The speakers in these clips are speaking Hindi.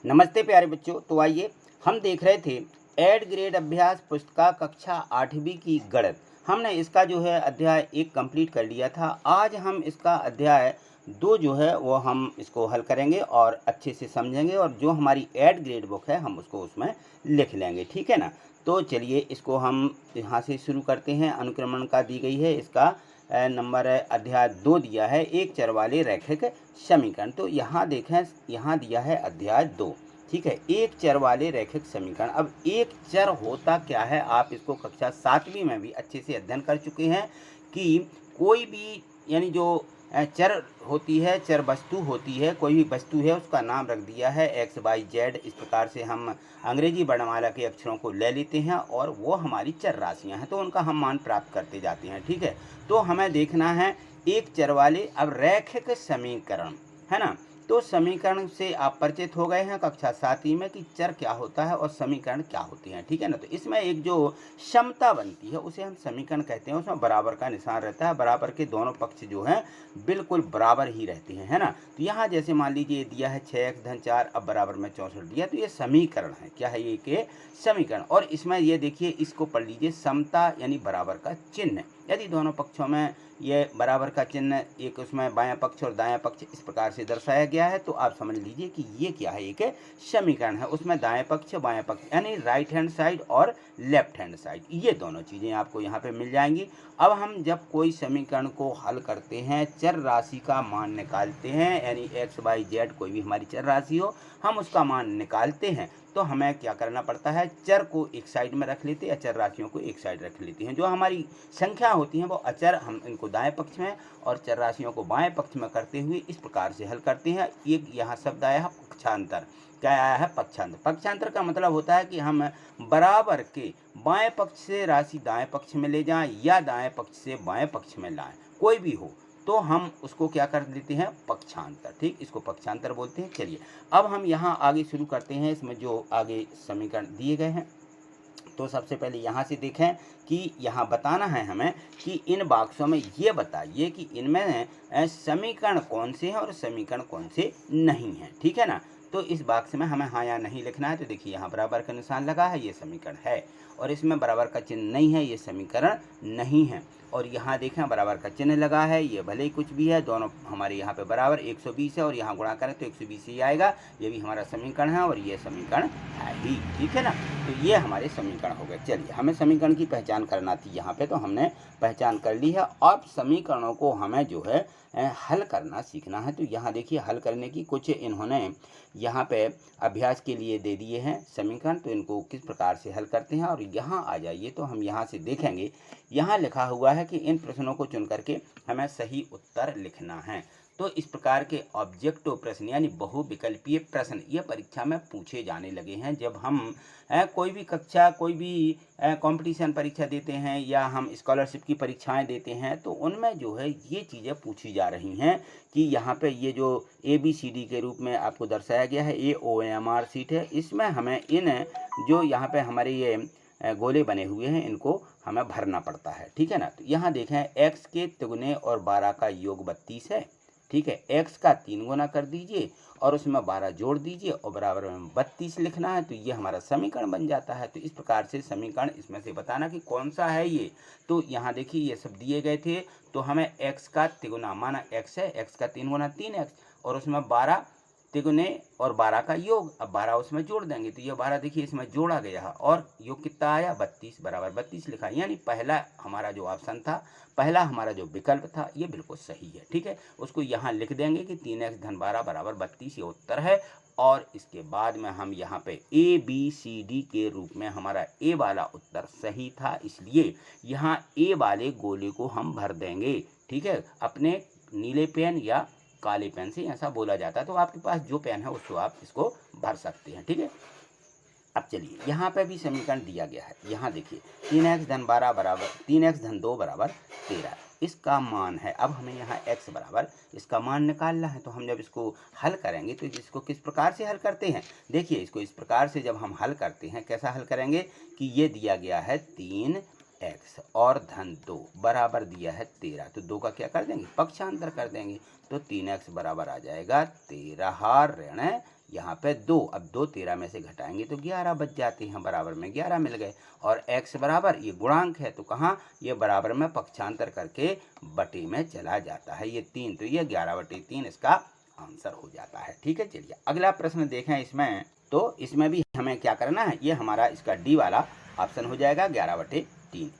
नमस्ते प्यारे बच्चों। तो आइए हम देख रहे थे एड ग्रेड अभ्यास पुस्तिका कक्षा 8वीं की गणित। हमने इसका जो है अध्याय 1 कंप्लीट कर लिया था। आज हम इसका अध्याय 2 जो है वो हम इसको हल करेंगे और अच्छे से समझेंगे, और जो हमारी एड ग्रेड बुक है हम उसको उसमें लिख लेंगे, ठीक है ना। तो चलिए इसको हम यहाँ से शुरू करते हैं। अनुक्रमण का दी गई है, इसका नंबर अध्याय 2 दिया है, एक चर वाले रैखिक समीकरण। तो यहाँ देखें, यहाँ दिया है अध्याय 2, ठीक है, एक चर वाले रैखिक समीकरण। अब एक चर होता क्या है, आप इसको कक्षा 7वीं में भी अच्छे से अध्ययन कर चुके हैं कि कोई भी यानी जो चर होती है, चर वस्तु होती है, कोई भी वस्तु है उसका नाम रख दिया है एक्स वाई जेड। इस प्रकार से हम अंग्रेजी वर्णमाला के अक्षरों को ले लेते हैं और वो हमारी चर राशियां हैं, तो उनका हम मान प्राप्त करते जाते हैं, ठीक है। तो हमें देखना है एक चर वाले अब रैखिक समीकरण, है ना। तो समीकरण से आप परिचित हो गए हैं कक्षा 7वीं में कि चर क्या होता है और समीकरण क्या होते हैं, ठीक है ना। तो इसमें एक जो समता बनती है उसे हम समीकरण कहते हैं। उसमें बराबर का निशान रहता है, बराबर के दोनों पक्ष जो हैं बिल्कुल बराबर ही रहते हैं, है ना। तो यहाँ जैसे मान लीजिए दिया है 6x-4, अब बराबर में 64 दिया, तो ये समीकरण है। क्या है ये के समीकरण। और इसमें ये देखिए, इसको पढ़ लीजिए, समता यानी बराबर का चिन्ह। यदि दोनों पक्षों में ये बराबर का चिन्ह, एक उसमें बायां पक्ष और दायां पक्ष इस प्रकार से दर्शाया गया है, तो आप समझ लीजिए कि ये क्या है, एक समीकरण है। उसमें दाएं पक्ष बायां पक्ष यानी राइट हैंड साइड और लेफ्ट हैंड साइड, ये दोनों चीज़ें आपको यहाँ पे मिल जाएंगी। अब हम जब कोई समीकरण को हल करते हैं, चर राशि का मान निकालते हैं, यानी एक्स वाई जेड कोई भी हमारी चर राशि हो, हम उसका मान निकालते हैं, तो हमें क्या करना पड़ता है, चर को एक साइड में रख लेते हैं, चर राशियों को एक साइड रख लेते हैं। जो हमारी संख्या होती हैं वो अचर, हम इनको दाएं पक्ष में और चर राशियों को बाएं पक्ष में करते हुए इस प्रकार से हल करते हैं। एक यहाँ शब्द आया है पक्षांतर। क्या आया है? पक्षांतर। पक्षांतर का मतलब होता है कि हम बराबर के बाएं पक्ष से राशि दाएं पक्ष में ले जाएं या दाएं पक्ष से बाएं पक्ष में लाएं, कोई भी हो, तो हम उसको क्या कर देते हैं, पक्षांतर, ठीक, इसको पक्षांतर बोलते हैं। चलिए अब हम यहाँ आगे शुरू करते हैं। इसमें जो आगे समीकरण दिए गए हैं, तो सबसे पहले यहाँ से देखें कि यहाँ बताना है हमें कि इन बॉक्सों में ये बताइए कि इनमें समीकरण कौन से हैं और समीकरण कौन से नहीं हैं, ठीक है ना। तो इस बॉक्स में हमें हाँ या नहीं लिखना है। तो देखिए यहाँ बराबर का निशान लगा है, ये समीकरण है, और इसमें बराबर का चिन्ह नहीं है, ये समीकरण नहीं है। और यहाँ देखें बराबर का चिन्ह लगा है, ये भले ही कुछ भी है, दोनों हमारे यहाँ पे बराबर 120 है, और यहाँ गुणा करें तो 120 ही आएगा। ये भी हमारा समीकरण है और ये समीकरण है ही, ठीक है ना। तो ये हमारे समीकरण हो गए। चलिए हमें समीकरण की पहचान करना थी यहाँ पे, तो हमने पहचान कर ली है। अब समीकरणों को हमें जो है हल करना सीखना है। तो यहाँ देखिए हल करने की कुछ इन्होंने यहाँ पे अभ्यास के लिए दे दिए हैं समीकरण, तो इनको किस प्रकार से हल करते हैं। और यहाँ आ जाइए, तो हम यहाँ से देखेंगे, यहाँ लिखा हुआ है कि इन प्रश्नों को चुन करके हमें सही उत्तर लिखना है। तो इस प्रकार के ऑब्जेक्टिव प्रश्न यानी बहुविकल्पीय प्रश्न ये परीक्षा में पूछे जाने लगे हैं। जब हम कोई भी कक्षा, कोई भी कंपटीशन परीक्षा देते हैं या हम स्कॉलरशिप की परीक्षाएं देते हैं, तो उनमें जो है ये चीज़ें पूछी जा रही हैं कि यहाँ पे ये जो ABCD के रूप में आपको दर्शाया गया है, ये OMR शीट है। इसमें हमें इन जो यहाँ पे हमारे ये गोले बने हुए हैं, इनको हमें भरना पड़ता है, ठीक है ना। तो यहाँ देखें, x के तिगुने और 12 का योग 32 है, ठीक है। x का 3 गुना कर दीजिए और उसमें 12 जोड़ दीजिए और बराबर में 32 लिखना है, तो ये हमारा समीकरण बन जाता है। तो इस प्रकार से समीकरण इसमें से बताना कि कौन सा है ये। तो यहाँ देखिए ये सब दिए गए थे, तो हमें x का तिगुना, माना x है, x का 3 गुना 3x, और उसमें 12 तिगुने और 12 का योग, अब 12 उसमें जोड़ देंगे, तो ये 12 देखिए इसमें जोड़ा गया है और योग कितना आया, 32, बराबर 32 लिखा। यानी पहला हमारा जो ऑप्शन था, पहला हमारा जो विकल्प था, ये बिल्कुल सही है, ठीक है। उसको यहाँ लिख देंगे कि 3x धन 12 बराबर 32, ये उत्तर है। और इसके बाद में हम यहाँ पे ABCD के रूप में हमारा A वाला उत्तर सही था, इसलिए यहाँ A वाले गोले को हम भर देंगे, ठीक है। अपने नीले पेन या काले पेन से ऐसा बोला जाता है, तो आपके पास जो पेन है उसको आप इसको भर सकते हैं, ठीक है। अब चलिए यहाँ पे भी समीकरण दिया गया है। यहाँ देखिए 3x धन 12 बराबर 3x धन 2 बराबर 13, इसका मान है। अब हमें यहाँ x बराबर इसका मान निकालना है। तो हम जब इसको हल करेंगे तो इसको किस प्रकार से हल करते हैं, देखिए इसको इस प्रकार से जब हम हल करते हैं, कैसा हल करेंगे कि ये दिया गया है 3x और धन 2 बराबर दिया है 13, तो 2 का क्या कर देंगे, पक्षांतर कर देंगे। तो 3x बराबर आ जाएगा 13 ऋण, यहाँ पे 2, अब 2 13 में से घटाएंगे तो 11 बच जाते हैं, बराबर में 11 मिल गए। और x बराबर ये गुणांक है तो कहाँ, ये बराबर में पक्षांतर करके बटे में चला जाता है, ये 3, तो ये 11/3 इसका आंसर हो जाता है। ठीक है, चलिए अगला प्रश्न देखें इसमें, तो इसमें भी हमें क्या करना है, ये हमारा इसका डी वाला ऑप्शन हो जाएगा 11/3,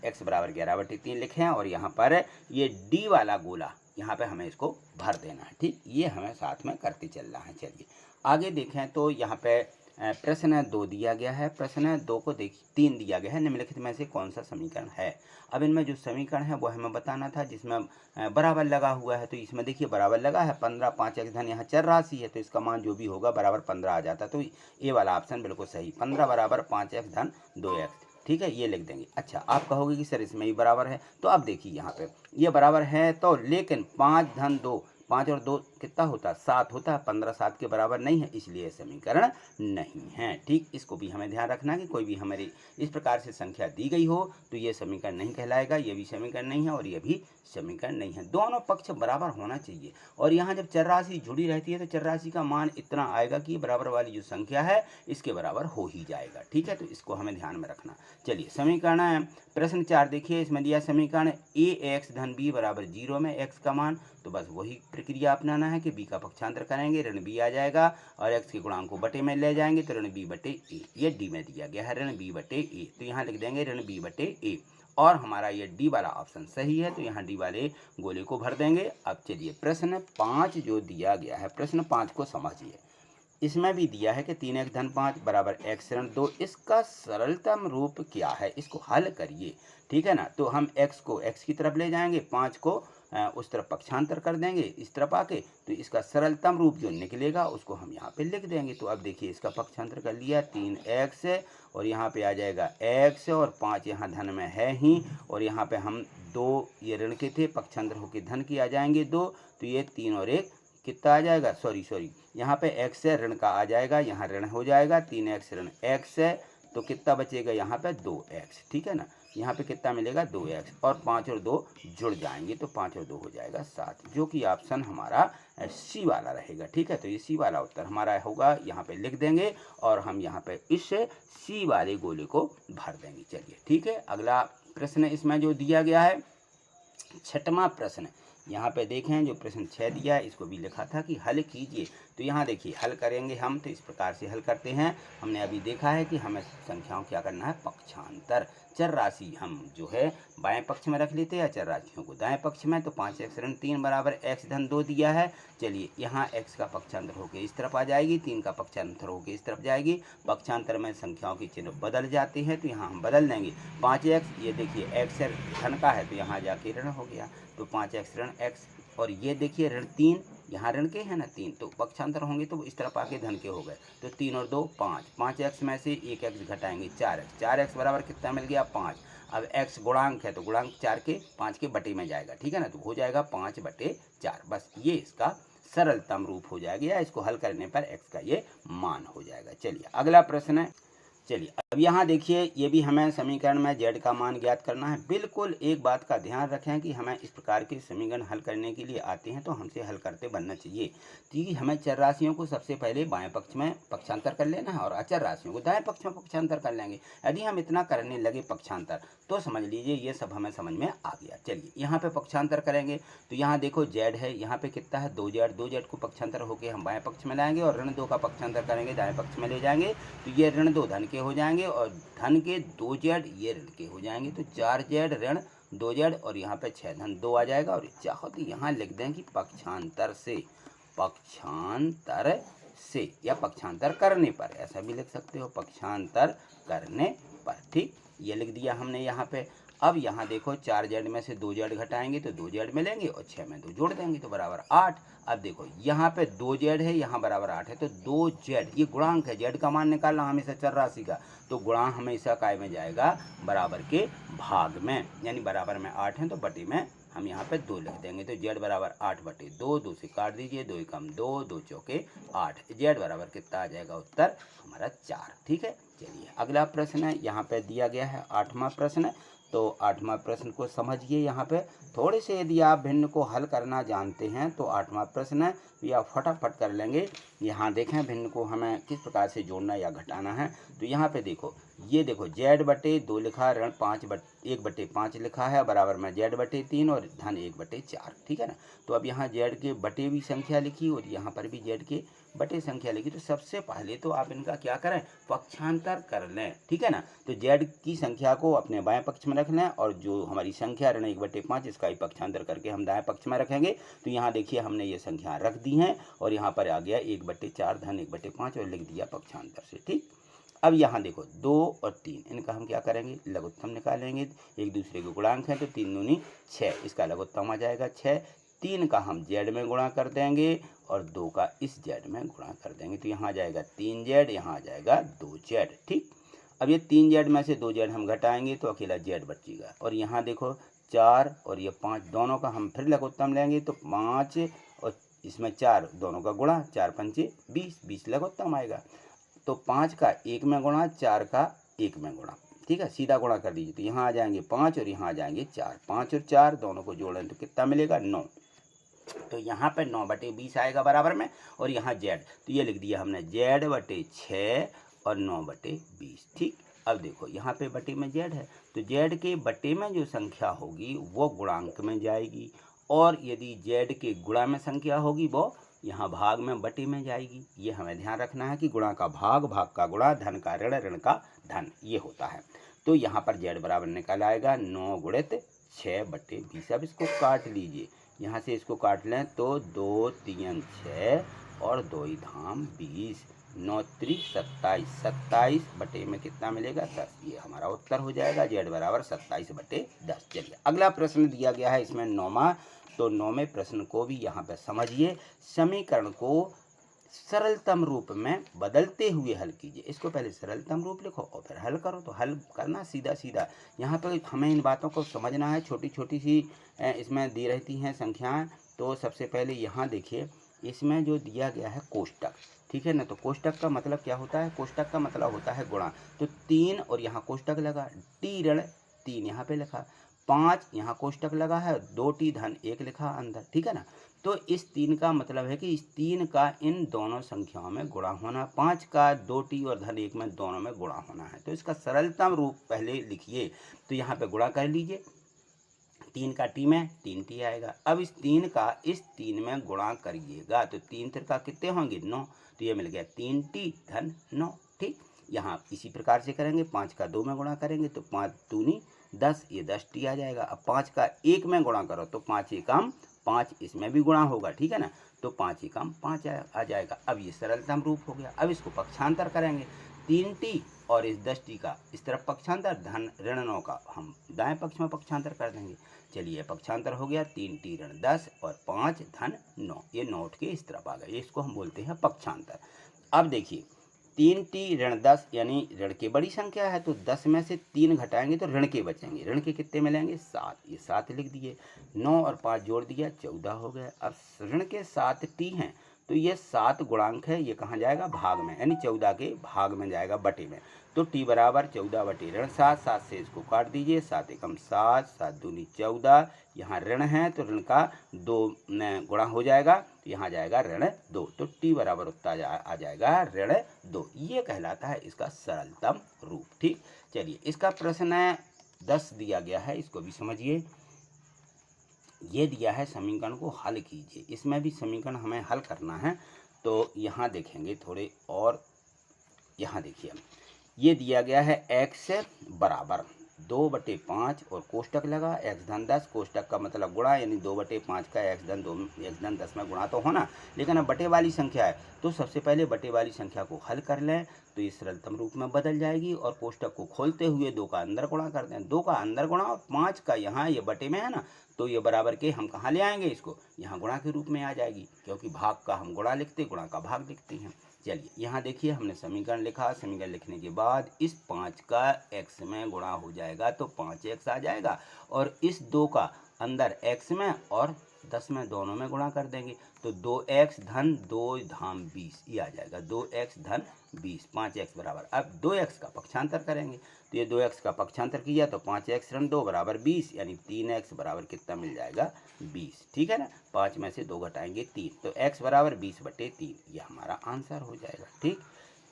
x बराबर 11/3 लिखें और यहाँ पर ये डी वाला गोला यहाँ पे हमें इसको भर देना है। ठीक, ये हमें साथ में करते चलना है। चलिए आगे देखें तो यहाँ पे प्रश्न 2 दिया गया है। प्रश्न 2 को 3 दिया गया है, निम्नलिखित में से कौन सा समीकरण है। अब इनमें जो समीकरण है वो हमें बताना था, जिसमें बराबर लगा हुआ है। तो इसमें देखिए बराबर लगा है 15, 5x धन यहाँ चर राशि है तो इसका मान जो भी होगा बराबर 15 आ जाता, तो ये वाला ऑप्शन बिल्कुल सही, 15 बराबर 5x धन 2x। ठीक है, ये लिख देंगे। अच्छा, आप कहोगे कि सर इसमें ही बराबर है, तो अब देखिए यहाँ पे ये बराबर है तो, लेकिन 5 धन 2, 5 और 2 कितना होता है, 7 होता है, 15 7 के बराबर नहीं है, इसलिए समीकरण नहीं है। ठीक, इसको भी हमें ध्यान रखना कि कोई भी हमारी इस प्रकार से संख्या दी गई हो तो ये समीकरण नहीं कहलाएगा, ये भी समीकरण नहीं है और ये भी समीकरण नहीं है। दोनों पक्ष बराबर होना चाहिए, और यहाँ जब चर राशि जुड़ी रहती है तो चर राशि का मान इतना आएगा कि बराबर वाली जो संख्या है इसके बराबर हो ही जाएगा। ठीक है, तो इसको हमें ध्यान में रखना। चलिए समीकरण प्रश्न 4 देखिए, इसमें दिया समीकरण ax धन b बराबर 0 में x का मान, तो बस वही प्रक्रिया अपनाना है कि b का पक्षांतर करेंगे, ऋण b आ जाएगा और x के गुणांक को बटे में ले जाएंगे तो ऋण b बटे a, ये d में दिया गया है ऋण b बटे a, तो यहाँ लिख देंगे ऋण b बटे a, और हमारा ये डी वाला ऑप्शन सही है तो यहाँ डी वाले गोले को भर देंगे। अब चलिए प्रश्न 5 जो दिया गया है, प्रश्न 5 को समझिए। इसमें भी दिया है कि 3x धन 5 बराबर x ऋण 2, इसका सरलतम रूप क्या है, इसको हल करिए। ठीक है ना, तो हम x को x की तरफ ले जाएंगे, 5 को उस तरफ पक्षांतर कर देंगे इस तरफ आके, तो इसका सरलतम रूप जो निकलेगा उसको हम यहाँ पे लिख देंगे। तो अब देखिए इसका पक्षांतर कर लिया 3x और यहाँ पे आ जाएगा x और 5 यहाँ धन में है ही, और यहाँ पे हम 2 ये ऋण के थे, पक्षांतर होके धन की आ जाएंगे 2, तो ये 3 और 1 कितना आ जाएगा, सॉरी यहाँ पे x है ऋण का आ जाएगा, यहाँ ऋण हो जाएगा 3x ऋण x है, तो कितना बचेगा यहाँ पे 2x। ठीक है ना, यहाँ पे कितना मिलेगा 2x, और 5 और 2 जुड़ जाएंगे तो 5 और 2 हो जाएगा 7, जो कि ऑप्शन हमारा सी वाला रहेगा। ठीक है, तो ये सी वाला उत्तर हमारा होगा, यहाँ पे लिख देंगे और हम यहाँ पे इस सी वाले गोले को भर देंगे। चलिए ठीक है, अगला प्रश्न इसमें जो दिया गया है 6वां प्रश्न, यहाँ पे देखें जो प्रश्न 6 दिया है इसको भी लिखा था कि हल कीजिए। तो यहाँ देखिए हल करेंगे हम, तो इस प्रकार से हल करते हैं। हमने अभी देखा है कि हमें संख्याओं क्या करना है, पक्षांतर। चर राशि हम जो है बाएं पक्ष में रख लेते हैं, चर राशियों को दाएं पक्ष में, तो 5x ऋण 3 बराबर x धन 2 दिया है। चलिए यहाँ x का पक्षांतर होकर इस तरफ आ जाएगी, 3 का पक्षांतर होकर इस तरफ जाएगी, पक्षांतर में संख्याओं के चिन्ह बदल जाते हैं तो यहाँ हम बदल देंगे। 5x ये देखिए x धन का है तो यहाँ जाके ऋण हो गया, तो 5x ऋण x, और ये देखिए ऋण 3, यहाँ ऋण के है ना 3, तो पक्षांतर होंगे तो इस तरफ आके धन के हो गए, तो 3 और 2 5, 5x में से 1x घटाएंगे 4x, 4x बराबर कितना मिल गया 5। अब x गुणांक है तो गुणांक 4 के 5 के बटे में जाएगा, ठीक है ना, तो हो जाएगा 5/4। बस ये इसका सरलतम रूप हो जाएगा, या इसको हल करने पर x का ये मान हो जाएगा। चलिए अगला प्रश्न है, चलिए अब यहाँ देखिए ये भी हमें समीकरण में z का मान ज्ञात करना है। बिल्कुल एक बात का ध्यान रखें कि हमें इस प्रकार के समीकरण हल करने के लिए आते हैं तो हमसे हल करते बनना चाहिए, कि हमें चर राशियों को सबसे पहले बाएं पक्ष में पक्षांतर कर लेना है और अचर राशियों को दाएं पक्ष में पक्षांतर कर लेंगे। यदि हम इतना करने लगे पक्षांतर तो समझ लीजिए ये सब हमें समझ में आ गया। चलिए यहाँ पे पक्षांतर करेंगे तो यहाँ देखो z है, यहाँ पे कितना है 2z को पक्षांतर होकर हम बाएं पक्ष में लाएंगे और ऋण 2 का पक्षांतर करेंगे दाएं पक्ष में ले जाएंगे, तो ये ऋण 2 धन के हो जाएंगे और धन के 2z ये ऋण के हो जाएंगे, तो 4z ऋण 2z और यहाँ पे 6 धन 2 आ जाएगा। और चाहो तो यहाँ लिख दें कि पक्षांतर से या पक्षांतर करने पर, ऐसा भी लिख सकते हो, पक्षांतर करने पर। ठीक, ये लिख दिया हमने यहाँ पे। अब यहाँ देखो 4z में से 2z घटाएंगे तो 2z मिलेंगे और 6 में 2 जोड़ देंगे तो बराबर 8। अब देखो यहाँ पे 2z है, यहाँ बराबर 8 है, तो 2z ये गुणांक है, z का मान निकालना हमेशा चर राशि का, तो गुणांक हमेशा काय में जाएगा, बराबर के भाग में, यानी बराबर में 8 है तो बटे में हम यहाँ पे 2 लिख देंगे, तो z बराबर 8/2, 2 से काट दीजिए, 2 कम 2, 2 चौके 8, z बराबर कितना आ जाएगा, उत्तर हमारा 4। ठीक है, चलिए अगला प्रश्न है, यहाँ पे दिया गया है 8वां प्रश्न। तो 8वां प्रश्न को समझिए। यहाँ पे थोड़े से यदि आप भिन्न को हल करना जानते हैं तो 8वां प्रश्न है या फटाफट कर लेंगे। यहाँ देखें भिन्न को हमें किस प्रकार से जोड़ना या घटाना है। तो यहाँ पे देखो, ये देखो z/2 लिखा है, ऋण 1/5 लिखा है, बराबर में z/3 और धन 1/4, ठीक है ना। तो अब यहाँ z के बटे भी संख्या लिखी और यहाँ पर भी z के बटे संख्या लिखी। तो सबसे पहले तो आप इनका क्या करें, पक्षांतर कर लें, ठीक है ना। तो z की संख्या को अपने बाएं पक्ष में रख लें और जो हमारी संख्या ऋण 1/5 इसका ही पक्षांतर करके हम दाएं पक्ष में रखेंगे। तो यहाँ देखिए हमने ये संख्या रख दी हैं और यहाँ पर आ गया 1/4 धन 1/5 और लिख दिया पक्षांतर से, ठीक। अब यहाँ देखो 2 और 3 इनका हम क्या करेंगे, लघुत्तम निकालेंगे। एक दूसरे के गुणांक हैं तो 3 दूनी 6, इसका लघुत्तम आ जाएगा 6। 3 का हम z में गुणा कर देंगे और 2 का इस z में गुणा कर देंगे। तो यहाँ आ जाएगा 3z, यहाँ आ जाएगा 2z, ठीक। अब ये 3z में से 2z हम घटाएंगे तो अकेला z बचेगा। और यहाँ देखो 4 और ये 5 दोनों का हम फिर लघुत्तम लेंगे तो 5 और इसमें 4 दोनों का गुणा, 4 पंचे 20, 20 लघुत्तम आएगा। तो 5 का 1 में गुणा, 4 का 1 में गुणा, ठीक है, सीधा गुणा कर दीजिए। तो यहाँ आ जाएंगे 5 और यहाँ आ जाएंगे 4, 5 और 4 दोनों को जोड़ें तो कितना मिलेगा, 9। तो यहाँ पे 9/20 आएगा बराबर में, और यहाँ z, तो ये लिख दिया हमने z/6 और 9/20, ठीक। अब देखो यहाँ पे बटे में z है तो z के बटे में जो संख्या होगी वो गुणांक में जाएगी, और यदि z के गुणा में संख्या होगी वो यहाँ भाग में बटे में जाएगी। ये हमें ध्यान रखना है कि गुणा का भाग, भाग का गुणा, धन का ऋण, ऋण का धन, ये होता है। तो यहाँ पर z बराबर निकल आएगा 9 गुणित 6/20। अब इसको काट लीजिए, यहाँ से इसको काट लें तो 2 3 6 और 2 धाम 20, 9 3 27, 27 बटे में कितना मिलेगा, 10। ये हमारा उत्तर हो जाएगा, z बराबर 27/10। चलिए अगला प्रश्न दिया गया है इसमें 9वां। तो 9वें प्रश्न को भी यहाँ पे समझिए। समीकरण को सरलतम रूप में बदलते हुए हल कीजिए। इसको पहले सरलतम रूप लिखो और फिर हल करो। तो हल करना सीधा सीधा, यहाँ पर हमें इन बातों को समझना है। छोटी छोटी सी इसमें दी रहती हैं संख्याएं। तो सबसे पहले यहाँ देखिए, इसमें जो दिया गया है कोष्टक, ठीक है ना। तो कोष्टक का मतलब क्या होता है, कोष्टक का मतलब होता है गुणा। तो 3 और यहाँ कोष्टक लगा, t ऋण 3 यहाँ पे लिखा, 5 यहाँ कोष्टक लगा है, 2t धन 1 लिखा अंदर, ठीक है ना। तो इस 3 का मतलब है कि इस 3 का इन दोनों संख्याओं में गुणा होना, 5 का 2t और धन 1 में दोनों में गुणा होना है। तो इसका सरलतम रूप पहले लिखिए। तो यहाँ पे गुणा कर लीजिए, 3 का t में 3t आएगा। अब इस 3 का इस 3 में गुणा करिएगा तो 3 त्रिका कितने होंगे, 9। तो ये मिल गया 3t धन 9, ठीक। यहाँ इसी प्रकार से करेंगे, 5 का 2 में गुणा करेंगे तो 5 दूनी 10, ये 10t आ जाएगा। अब 5 का 1 में गुणा करो तो 5 एकम 5, इसमें भी गुणा होगा, ठीक है ना। तो 5 एकम 5 आ जाएगा। अब ये सरलतम रूप हो गया। अब इसको पक्षांतर करेंगे, 3t और इस 10t का इस तरफ पक्षांतर, धन ऋण 9 का हम दाएं पक्ष में पक्षांतर कर देंगे। चलिए पक्षांतर हो गया, 3t ऋण 10 और 5 धन 9, ये 9 उठ के इस तरफ आ गए। इसको हम बोलते हैं पक्षांतर। अब देखिए 3t ऋण 10 यानी ऋण की बड़ी संख्या है, तो 10 में से 3 घटाएंगे तो ऋण के बचेंगे। ऋण के कितने मिलेंगे, 7, ये 7 लिख दिए। 9 और 5 जोड़ दिया, 14 हो गए। अब ऋण के 7t हैं तो ये 7 गुणांक है, ये कहाँ जाएगा, भाग में, यानी 14 के भाग में जाएगा, बटे में। तो t बराबर 14 बटे ऋण 7, 7 से इसको काट दीजिए, 7 एकम 7, 7 दूनी 14। यहाँ ऋण है तो ऋण का 2 में गुणा हो जाएगा, तो यहाँ जाएगा ऋण 2। तो t बराबर उत्तर आ जाएगा ऋण 2। ये कहलाता है इसका सरलतम रूप, ठीक। चलिए इसका प्रश्न 10 दिया गया है, इसको भी समझिए। ये दिया है समीकरण को हल कीजिए। इसमें भी समीकरण हमें हल करना है। तो यहाँ देखेंगे थोड़े, और यहाँ देखिए ये दिया गया है x बराबर 2/5 और कोष्टक लगा x धन 10, कोष्टक का मतलब गुणा, यानी 2/5 का x धन 10 में गुणा तो होना, लेकिन अब बटे वाली संख्या है तो सबसे पहले बटे वाली संख्या को हल कर लें तो ये सरलतम रूप में बदल जाएगी। और कोष्टक को खोलते हुए 2 का अंदर गुणा कर दें, 2 का अंदर गुणा और 5 का यहाँ ये बटे में है ना, तो ये बराबर के हम कहाँ ले आएंगे, इसको यहाँ गुणा के रूप में आ जाएगी, क्योंकि भाग का हम गुणा लिखते, गुणा का भाग लिखते हैं। चलिए यहाँ देखिए हमने समीकरण लिखा, समीकरण लिखने के बाद इस 5 का x में गुणा हो जाएगा तो 5x आ जाएगा, और इस 2 का अंदर x में और 10 में दोनों में गुणा कर देंगे तो 2x धन 2 धाम 20 ये आ जाएगा। 2x धन 20, 5x बराबर। अब 2x का पक्षांतर करेंगे तो ये 2x का पक्षांतर किया तो 5x ऋण 2 बराबर 20, यानी 3x बराबर कितना मिल जाएगा 20। ठीक है ना, 5 में से 2 घटाएंगे 3, तो x बराबर 20/3 ये हमारा आंसर हो जाएगा। ठीक,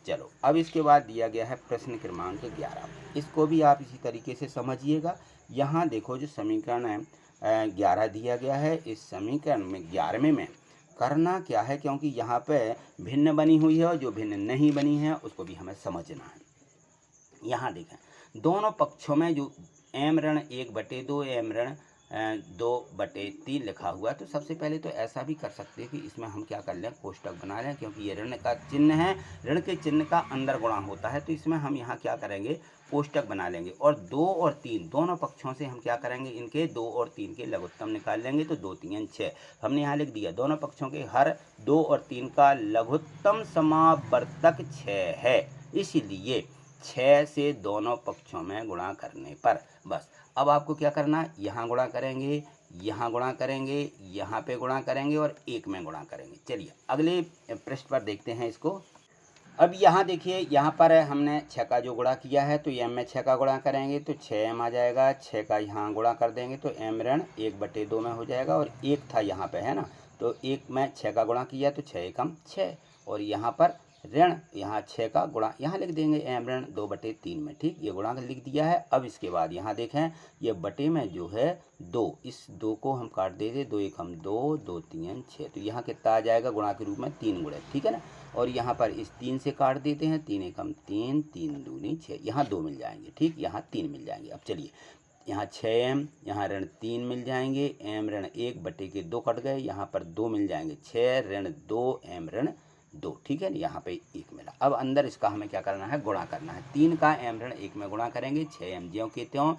चलो अब इसके बाद दिया गया है प्रश्न क्रमांक 11। इसको भी आप इसी तरीके से समझिएगा। यहाँ देखो जो समीकरण है 11 दिया गया है, इस समीकरण में 11वें में करना क्या है, क्योंकि यहाँ पे भिन्न बनी हुई है और जो भिन्न नहीं बनी है उसको भी हमें समझना है। यहाँ देखें दोनों पक्षों में जो m ऋण 1/2 m ऋण 2/3 लिखा हुआ है, तो सबसे पहले तो ऐसा भी कर सकते हैं कि इसमें हम क्या कर लें, कोष्टक बना लें, क्योंकि ये ऋण का चिन्ह है, ऋण के चिन्ह का अंदर गुणा होता है, तो इसमें हम यहाँ क्या करेंगे, कोष्टक बना लेंगे। और 2 और 3 दोनों पक्षों से हम क्या करेंगे, इनके 2 और 3 के लघुत्तम निकाल लेंगे, तो 2 3 6 हमने यहाँ लिख दिया। दोनों पक्षों के हर 2 और 3 का लघुत्तम समावर्तक 6 है, इसलिए 6 से दोनों पक्षों में गुणा करने पर बस अब आपको क्या करना, यहाँ गुणा करेंगे, यहाँ गुणा करेंगे, यहाँ पे गुणा करेंगे और 1 में गुणा करेंगे। चलिए अगले पृष्ठ पर देखते हैं इसको। अब यहाँ देखिए, यहाँ पर हमने 6 का जो गुणा किया है तो m में 6 का गुणा करेंगे तो 6m आ जाएगा। 6 का यहाँ गुणा कर देंगे तो m ऋण 1/2 में हो जाएगा, और 1 था यहाँ पे है ना, तो 1 में 6 का गुणा किया तो 6 एकम 6, और यहाँ पर ऋण यहाँ 6 का गुणा यहाँ लिख देंगे m ऋण 2/3 में। ठीक, ये गुणा लिख दिया है। अब इसके बाद यहाँ देखें ये बटे में जो है 2, इस 2 को हम काट देते, 2 एकम 2, 2 3 6, तो यहाँ कितना आ जाएगा गुणा के रूप में 3 गुणे। ठीक है ना, और यहाँ पर इस 3 से काट देते हैं, 3 एकम 3, 3 दूनी 6, यहाँ 2 मिल जाएंगे। ठीक, यहाँ 3 मिल जाएंगे। अब चलिए यहाँ 6m, यहाँ ऋण 3 मिल जाएंगे, m ऋण 1/2 कट गए, यहाँ पर 2 मिल जाएंगे, 6 ऋण 2 m ऋण 2। ठीक है ना, यहाँ पे 1 मिला। अब अंदर इसका हमें क्या करना है, गुणा करना है। 3 का m ऋण 1 में गुणा करेंगे, 6m ज्यों के त्यों,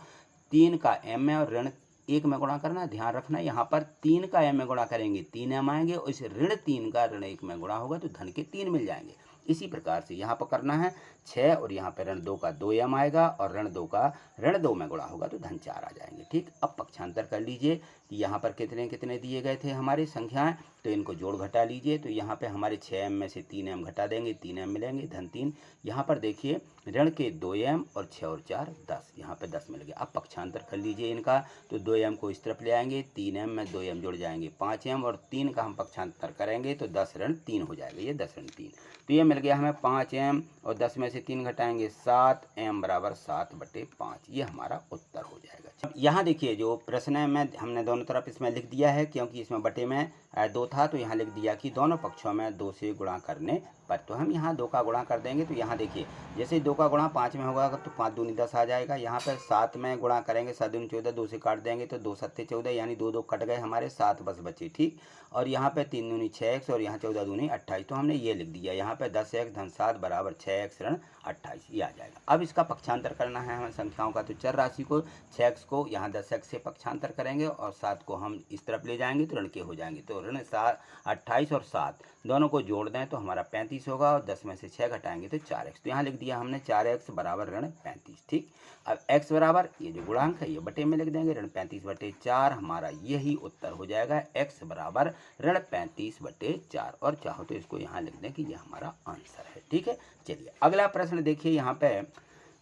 3 का m में और ऋण 1 में गुणा करना। ध्यान रखना यहाँ पर 3 का m में गुणा करेंगे 3m आएंगे, और इस ऋण 3 का ऋण 1 में गुणा होगा तो धन के 3 मिल जाएंगे। इसी प्रकार से यहाँ पर करना है 6, और यहाँ पे ऋण 2 का 2m आएगा, और ऋण 2 का ऋण 2 में गुणा होगा तो धन 4 आ जाएंगे। ठीक, अब पक्षांतर कर लीजिए कि यहाँ पर कितने कितने दिए गए थे हमारी संख्याएं, तो इनको जोड़ घटा लीजिए। तो यहाँ पे हमारे 6m में से 3m घटा देंगे, 3m मिलेंगे, धन 3। यहाँ पर देखिए ऋण के 2m और 6 और 4 10, यहाँ पे 10 मिल गया। अब पक्षांतर कर लीजिए इनका, तो 2m को इस तरफ ले आएंगे, 3m में 2m जुड़ जाएंगे 5m, और 3 का हम पक्षांतर करेंगे तो 10 ऋण 3 हो जाएगा, ये 10 ऋण 3, तो ये मिल गया हमें 5m, और 10 में से 3 घटाएंगे 7m बराबर 7/5, ये हमारा उत्तर हो जाएगा। अब यहाँ देखिए जो प्रश्न में हमने दोनों तरफ इसमें लिख दिया है, क्योंकि इसमें बटे में 2 था तो यहाँ लिख दिया कि दोनों पक्षों में 2 से गुणा करने पर, तो हम यहाँ 2 का गुणा कर देंगे। तो यहाँ देखिए जैसे 2 का गुणा 5 में होगा तो 5 दूनी 10 आ जाएगा। यहाँ पर 7 में गुणा करेंगे, 7 दूनी 14, 2 से काट देंगे तो 2 7 14, यानी 2 2 कट गए हमारे, 7 बस बचे। ठीक, और यहाँ पे 3 दूनी 6x, और यहाँ 14 दूनी 28, तो हमने ये लिख दिया। यहाँ पे 10x धन 7 बराबर 6x ऋण 28, ये आ जाएगा। अब इसका पक्षांतर करना है हमें संख्याओं का, तो चर राशि को 6x को यहाँ 10x से पक्षांतर करेंगे, और 7 को हम इस तरफ ले जाएंगे तो ऋण के हो जाएंगे। तो ऋण 28 और 7 दोनों को जोड़ दें तो हमारा 35 होगा, और 10 में से 6 घटाएंगे तो 4x, तो यहाँ लिख दिया हमने 4x बराबर ऋण 35। ठीक, अब x बराबर ये जो गुणांक है ये बटे में लिख देंगे, ऋण 35/4, हमारा यही उत्तर हो जाएगा। x बराबर ऋण 35/4, और चाहो तो इसको यहाँ लिख दें कि ये हमारा आंसर है। ठीक है, चलिए अगला प्रश्न देखिए। यहाँ पे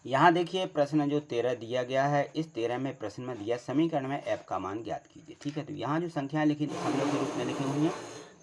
यहाँ देखिए प्रश्न जो 13 दिया गया है, इस 13 में प्रश्न में दिया समीकरण में f का मान ज्ञात कीजिए। ठीक है, तो यहाँ जो संख्याएं लिखी दशमलव के रूप में लिखी हुई हैं,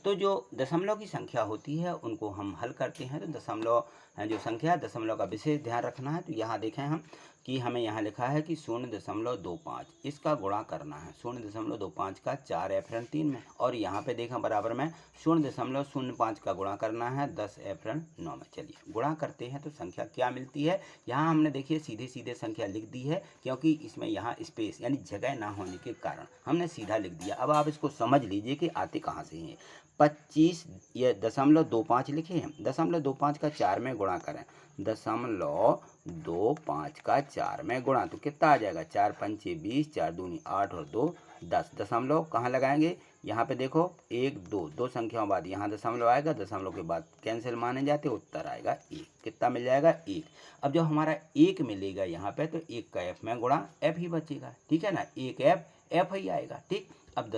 तो जो दशमलव की संख्या होती है उनको हम हल करते हैं। तो दशमलव जो संख्या है, दशमलव का विशेष ध्यान रखना है। तो यहाँ देखें हम कि हमें यहाँ लिखा है कि 0.25, इसका गुणा करना है 0.25 का 4f ऋण 3 में, और यहाँ पे देखा बराबर में 0.05 का गुणा करना है 10f ऋण 9 में। चलिए गुणा करते हैं तो संख्या क्या मिलती है। यहाँ हमने देखिए सीधे सीधे संख्या लिख दी है, क्योंकि इसमें यहाँ स्पेस यानी जगह ना होने के कारण हमने सीधा लिख दिया। अब आप इसको समझ लीजिए कि आते कहाँ से हैं। 25 ये 0.25 लिखे हैं, 0.25 का 4 में गुणा करें, 0.25 का 4 में गुणा तो कितना आ जाएगा, 4 पंचे 20, 4 दूनी 8 और 2 10। दशमलव कहाँ लगाएंगे, यहाँ पे देखो 1 2 दो संख्याओं बाद यहाँ दशमलव आएगा, दशमलव के बाद कैंसिल माने जाते, उत्तर आएगा 1। कितना मिल जाएगा 1। अब जब हमारा 1 मिलेगा यहाँ पे तो 1 का f में गुणा f ही बचेगा। ठीक है ना, 1f ही आएगा। ठीक, अब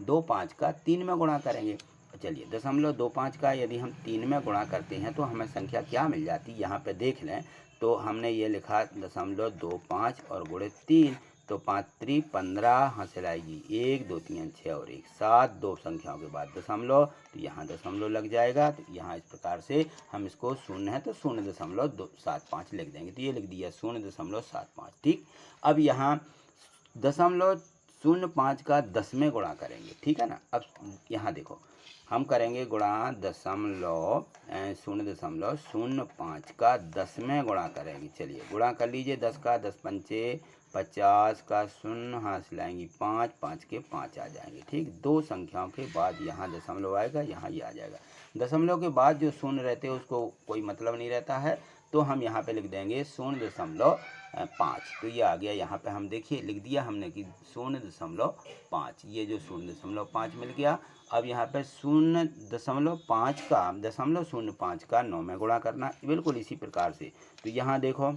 दशमलव 25 का 3 में गुणा करेंगे। चलिए 0.25 का यदि हम 3 में गुणा करते हैं तो हमें संख्या क्या मिल जाती है, यहाँ पे देख लें। तो हमने ये लिखा 0.25 और गुणे 3, तो 5 3 15, हासिल आएगी 1 2 3 6 और 1 7, दो संख्याओं के बाद दशमलव, तो यहाँ दशमलव लग जाएगा। तो यहाँ इस प्रकार से हम इसको शून्य है तो 0.75 लिख देंगे। तो ये लिख दिया 0.75। ठीक, अब यहाँ 0.05 का 10 में गुणा करेंगे, ठीक है ना। अब यहाँ देखो हम करेंगे गुणा 0.05 का 10 में गुणा करेंगे। चलिए गुणा कर लीजिए, 10 का 10 पंचे 50 का 0, हासिल आएंगी 5, 5 के 5 आ जाएंगे। ठीक, दो संख्याओं के बाद यहाँ दशमलव आएगा, यहाँ ये आ जाएगा। दशमलव के बाद जो शून्य रहते हैं उसको कोई मतलब नहीं रहता है, तो हम यहाँ पे लिख देंगे 0.5। तो ये आ गया, यहाँ पे हम देखिए लिख दिया हमने कि 0.5, ये जो 0.5 मिल गया। अब यहाँ पे 0.5 का 0.05 का 9 में गुणा करना, बिल्कुल इसी प्रकार से। तो यहाँ देखो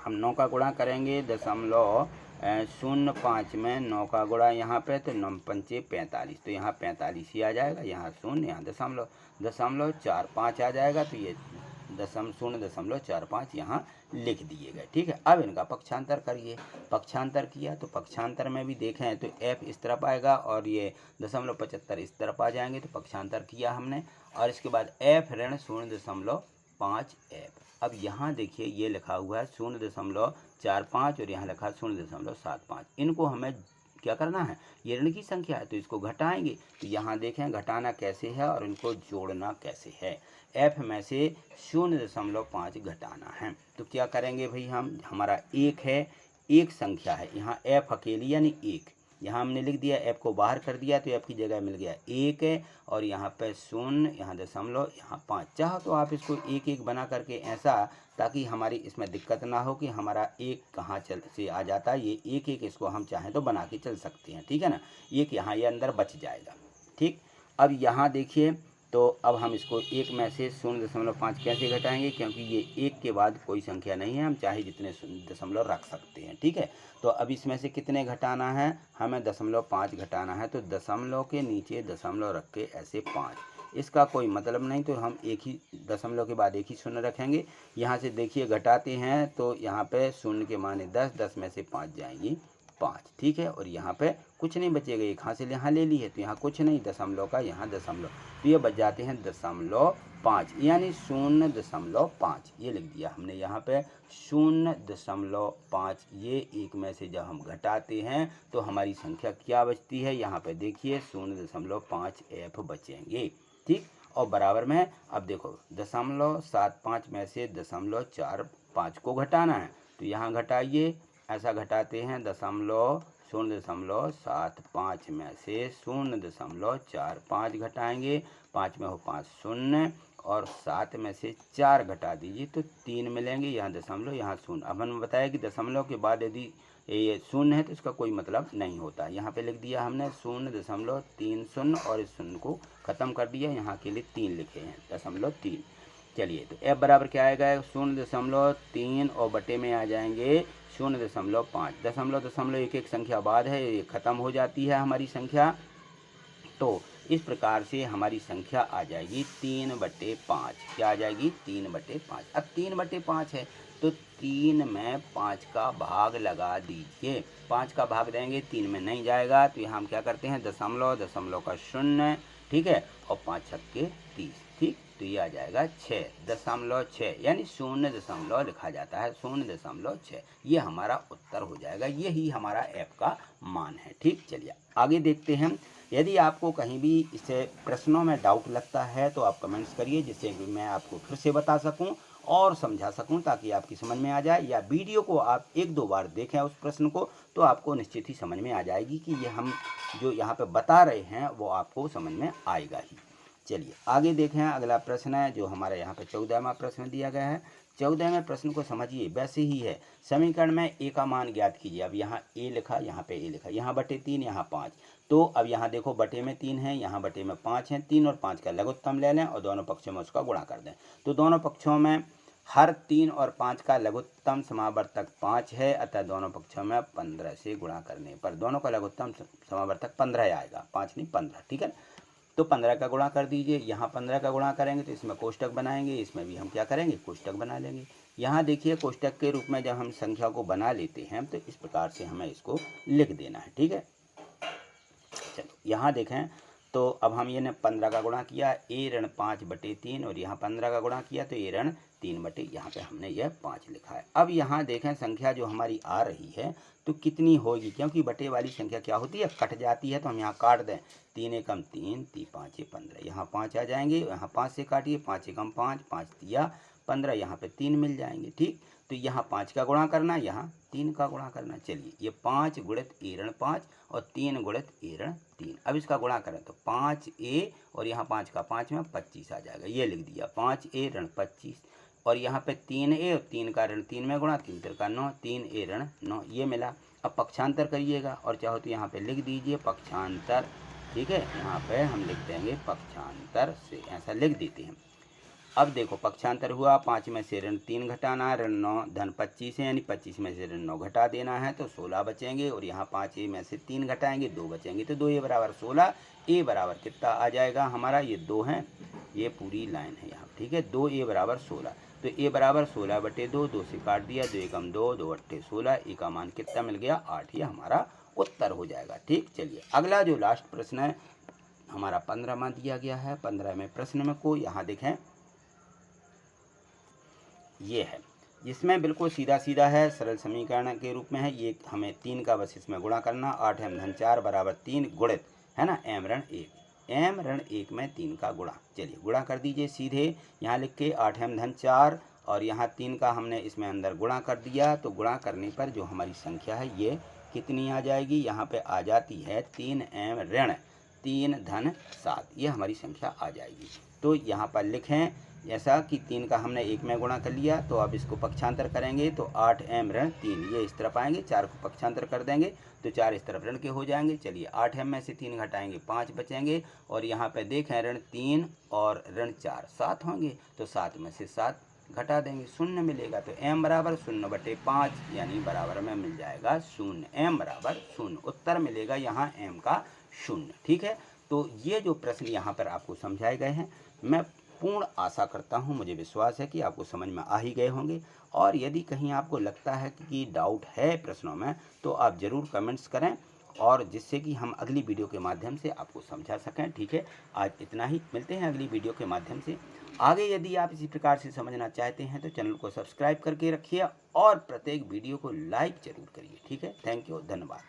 हम 9 का गुणा करेंगे 0.05 में 9 का गुणा यहाँ पे, तो 9 पंचे 45, तो यहाँ 45 ही आ जाएगा, यहाँ 0 यहाँ दशमलव 0.45 आ जाएगा। तो ये 0.45 यहाँ लिख दिए गए। ठीक है, अब इनका पक्षांतर करिए। पक्षांतर किया तो पक्षांतर में भी देखें तो f इस तरफ आएगा और ये 0.75 इस तरफ आ जाएंगे। तो पक्षांतर किया हमने, और इसके बाद f ऋण 0.5f। अब यहाँ देखिए ये लिखा हुआ है 0.45 और यहाँ लिखा है 0.75। इनको हमें क्या करना है, ये ऋण की संख्या है तो इसको घटाएंगे। तो यहाँ देखें घटाना कैसे है और इनको जोड़ना कैसे है। f में से 0.5 घटाना है, तो क्या करेंगे भाई, हम हमारा एक है, एक संख्या है, यहाँ f अकेली यानी 1, यहाँ हमने लिख दिया, f को बाहर कर दिया तो f की जगह मिल गया 1 है, और यहाँ पे 0, यहाँ दशमलव, यहाँ 5। चाहो तो आप इसको 1 1 बना करके ऐसा, ताकि हमारी इसमें दिक्कत ना हो कि हमारा एक कहाँ चल से आ जाता है। ये 1 1 इसको हम चाहें तो बना के चल सकते हैं, ठीक है ना। एक यहाँ ये अंदर बच जाएगा। ठीक, अब यहाँ देखिए, तो अब हम इसको 1 में से 0.5 कैसे घटाएंगे, क्योंकि ये 1 के बाद कोई संख्या नहीं है, हम चाहे जितने दशमलव रख सकते हैं। ठीक है, तो अब इसमें से कितने घटाना है, हमें 0.5 घटाना है। तो दशमलव के नीचे दशमलव रख के ऐसे 5, इसका कोई मतलब नहीं, तो हम एक ही दशमलव के बाद एक ही शून्य रखेंगे। यहाँ से देखिए घटाते हैं तो यहाँ पे शून्य के माने 10, 10 में से 5 जाएंगी 5। ठीक है, और यहाँ पे कुछ नहीं बचेगा, एक हासिल यहाँ ले ली है तो यहाँ कुछ नहीं, दशमलव का यहाँ दशमलव, तो ये बच जाते हैं 0.5 यानी 0.5। ये लिख दिया हमने यहाँ पे 0.5। ये एक में से जब हम घटाते हैं तो हमारी संख्या क्या बचती है, यहाँ पे देखिए 0.5f बचेंगे। ठीक, और बराबर में अब देखो 0.75 में से 0.45 को घटाना है, तो यहाँ घटाइए, ऐसा घटाते हैं 0.75 में से 0.45 घटाएंगे, 5 में हो 5 शून्य, और 7 में से 4 घटा दीजिए तो 3 मिलेंगे, यहाँ दशमलव यहाँ शून्य। अब हमने बताया कि दशमलव के बाद यदि ये शून्य है तो इसका कोई मतलब नहीं होता। यहाँ पे लिख दिया हमने 0.30 और इस शून्य को ख़त्म कर दिया, यहाँ के लिए 3 लिखे हैं 0.3। चलिए, तो f बराबर क्या आएगा, 0.3 और बटे में आ जाएंगे 0.5। दशमलव एक एक संख्या बाद है, ये ख़त्म हो जाती है हमारी संख्या। तो इस प्रकार से हमारी संख्या आ जाएगी 3/5। क्या आ जाएगी, 3/5। अब 3/5 है तो 3 में 5 का भाग लगा दीजिए। 5 का भाग देंगे 3 में नहीं जाएगा, तो यहाँ हम क्या करते हैं, दशमलव, दशमलव का 0, ठीक है, और 5 छक्के 30। ठीक, तो ये आ जाएगा 6.6 यानी 0 लिखा जाता है 0.6। ये हमारा उत्तर हो जाएगा, यही हमारा f का मान है। ठीक, चलिए आगे देखते हैं। यदि आपको कहीं भी इसे प्रश्नों में डाउट लगता है तो आप कमेंट्स करिए, जिससे कि मैं आपको फिर से बता सकूं और समझा सकूं, ताकि आपकी समझ में आ जाए, या वीडियो को आप 1-2 बार देखें उस प्रश्न को, तो आपको निश्चित ही समझ में आ जाएगी कि ये हम जो यहाँ पे बता रहे हैं वो आपको समझ में आएगा ही। चलिए आगे देखें, अगला प्रश्न है जो हमारे यहाँ पे 14वां प्रश्न दिया गया है। 14वें प्रश्न को समझिए, वैसे ही है। समीकरण में a का मान ज्ञात कीजिए। अब यहाँ a लिखा, यहाँ पे a लिखा, यहाँ बटे 3, यहाँ 5। तो अब यहाँ देखो बटे में 3 है, यहाँ बटे में 5 है। 3 और 5 का लघुत्तम ले लें और दोनों पक्षों में उसका गुणा कर दें। तो दोनों पक्षों में हर 3 और 5 का लघुत्तम समावर्तक 5 है, अतः दोनों पक्षों में 15 से गुणा करने पर दोनों का लघुत्तम समावर्तक 15 आएगा, 5 नहीं 15, ठीक है। तो 15 का गुणा कर दीजिए, यहाँ 15 का गुणा करेंगे तो इसमें कोष्टक बनाएंगे, इसमें भी हम क्या करेंगे, कोष्टक बना लेंगे। यहाँ देखिए कोष्टक के रूप में जब हम संख्या को बना लेते हैं तो इस प्रकार से हमें इसको लिख देना है, ठीक है। चलो यहाँ देखें तो अब हम ये 15 का गुणा किया a-5/3 और यहाँ 15 का गुणा किया तो a-3 यहाँ पे हमने यह 5 लिखा है। अब यहाँ देखें संख्या जो हमारी आ रही है तो कितनी होगी, क्योंकि बटे वाली संख्या क्या होती है, कट जाती है, तो हम यहाँ काट दें। 3 एकम 3, 3 5 15, यहाँ 5 आ जाएंगे, यहाँ 5 से काटिए, 5 एकम 5, 5 तिया 15, यहाँ पे 3 मिल जाएंगे, ठीक। तो यहाँ 5 का गुणा करना, यहाँ 3 का गुणा करना। चलिए ये 5 गुणित a-5 और 3 गुणित a-3, अब इसका गुणा करें तो 5a और यहाँ 5 का 5 में 25 आ जाएगा, ये लिख दिया 5a-25 और यहाँ पे 3a और 3 का ऋण 3 में गुणा, 3 3 9, 3a-9 ये मिला। अब पक्षांतर करिएगा और चाहो तो यहाँ पे लिख दीजिए पक्षांतर, ठीक है, यहाँ पे हम लिख देंगे पक्षांतर से, ऐसा लिख देते हैं। अब देखो पक्षांतर हुआ, 5 में से ऋण 3 घटाना, ऋण 9 धन 25 है, यानी 25 में से ऋण 9 घटा देना है तो 16 बचेंगे और यहाँ 5a में से 3 घटाएंगे 2 बचेंगे, तो 2a बराबर 16, a बराबर कितना आ जाएगा हमारा, ये 2 है, ये पूरी लाइन है यहाँ, ठीक है। 2a बराबर 16, तो a बराबर 16/2, 2 से काट दिया, 2 एकम 2, 2 अट्ठे 16, a का मान कितना मिल गया 8, ये हमारा उत्तर हो जाएगा, ठीक। चलिए अगला जो लास्ट प्रश्न है हमारा 15वां दिया गया है। 15वें प्रश्न में को यहाँ देखें ये है, इसमें बिल्कुल सीधा सीधा है, सरल समीकरण के रूप में है। ये हमें 3 का बस इसमें गुणा करना, 8m-4 बराबर 3 गुणित है ना m-1 में 3 का गुणा। चलिए गुणा कर दीजिए सीधे, यहाँ लिख के 8m-4 और यहाँ 3 का हमने इसमें अंदर गुणा कर दिया, तो गुणा करने पर जो हमारी संख्या है ये कितनी आ जाएगी, यहाँ पे आ जाती है 3m-3 ये हमारी संख्या आ जाएगी। तो यहाँ पर लिखें जैसा कि 3 का हमने 1 में गुणा कर लिया, तो अब इसको पक्षांतर करेंगे तो 8m-3 ये इस तरफ आएंगे, 4 को पक्षांतर कर देंगे तो 4 इस तरफ ऋण के हो जाएंगे। चलिए 8m में से 3 घटाएंगे 5 बचेंगे और यहाँ पे देखें ऋण 3 और ऋण 4 7 होंगे, तो 7 में से 7 घटा देंगे, 0 मिलेगा, तो m बराबर 0/5 यानी बराबर में मिल जाएगा 0, m बराबर 0, उत्तर मिलेगा यहाँ m का 0, ठीक है। तो ये जो प्रश्न यहाँ पर आपको समझाए गए हैं, मैं पूर्ण आशा करता हूँ, मुझे विश्वास है कि आपको समझ में आ ही गए होंगे। और यदि कहीं आपको लगता है कि डाउट है प्रश्नों में तो आप ज़रूर कमेंट्स करें, और जिससे कि हम अगली वीडियो के माध्यम से आपको समझा सकें, ठीक है। आज इतना ही, मिलते हैं अगली वीडियो के माध्यम से। आगे यदि आप इसी प्रकार से समझना चाहते हैं तो चैनल को सब्सक्राइब करके रखिए और प्रत्येक वीडियो को लाइक ज़रूर करिए, ठीक है। थैंक यू, धन्यवाद।